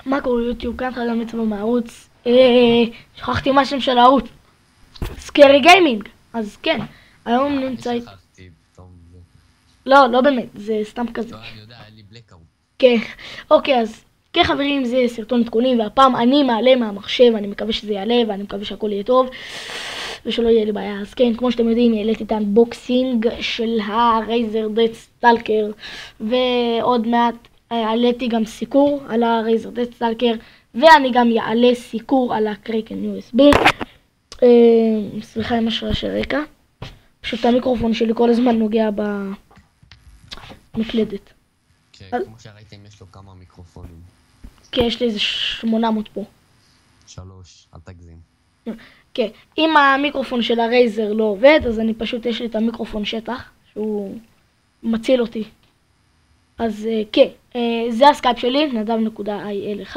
מה קורה יוטיוב? כאן חגי מצווה מהערוץ. שכחתי מה השם של הערוץ. סקרי גיימינג. אז כן, היום נמצא... אני שכחתי פתאום זה. לא באמת, זה סתם כזה. לא, אני יודע, היה לי בלקאוט. כן, אוקיי, אז כן חברים, זה סרטון עדכונים, והפעם אני מעלה מהמחשב, אני מקווה שזה יעלה, ואני מקווה שהכל יהיה טוב, ושלא יהיה לי בעיה. אז כן, כמו שאתם יודעים, העליתי את האנבוקסינג של הרייזר דד סטלקר, ועוד מעט העליתי גם סיקור על הרייזר דד סטלקר, ואני גם יעלה סיקור על הקרקן USB. סליחה עם השרעה של רקע, פשוט המיקרופון שלי כל הזמן נוגע במקלדת. כן, כמו שראיתם יש לו כמה מיקרופונים. כן, יש לי איזה 800 פה. 3, אל תגזים. כן, אם המיקרופון של הרייזר לא עובד, אז אני פשוט, יש לי את המיקרופון שטח, שהוא מציל אותי. אז כן, זה הסקייפ שלי, נדב.il1,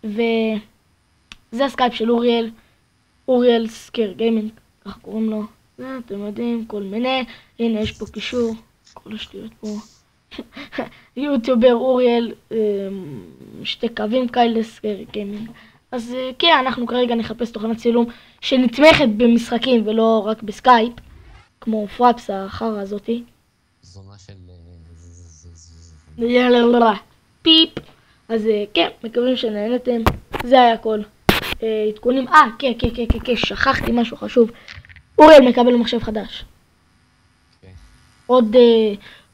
וזה הסקייפ של אוריאל סקר גיימינג, כך קוראים לו. זה, אתם יודעים, כל מיני, הנה יש פה קישור, כל השטויות פה. יוטיובר אוריאל, שתי קווים כאלה, סקר גיימינג. אז כן, אנחנו כרגע נחפש תוכנת צילום שנתמכת במשחקים ולא רק בסקייפ, כמו פרפס החרא הזאתי. זונה של... פיפ. אז כן, מקווים שנהנתם. זה היה הכל. עדכונים, כן, שכחתי משהו חשוב. אוריאל מקבל מחשב חדש. עוד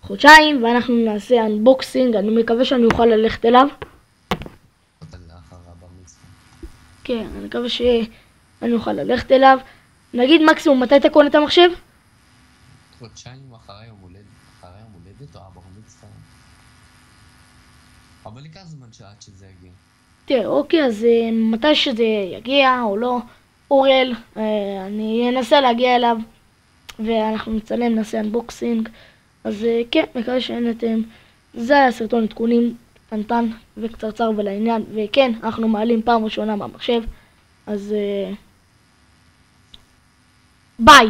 חודשיים, ואנחנו נעשה אנבוקסינג. אני מקווה שאני אוכל ללכת אליו. כן, אני מקווה שאני אוכל ללכת אליו. נגיד מקסימום, מתי אתה קונה את המחשב? חודשיים אחרי יום הולדת או אבר מצווה. אבל ייקח זמן שעד שזה יגיע. תראה, אוקיי, אז מתי שזה יגיע או לא, אוריאל, אני אנסה להגיע אליו, ואנחנו נצלם, נעשה אנבוקסינג. אז כן, מקווה שנהנתם. זה היה סרטון עדכונים קטנטן וקצרצר ולעניין, וכן, אנחנו מעלים פעם ראשונה מהמחשב, אז ביי.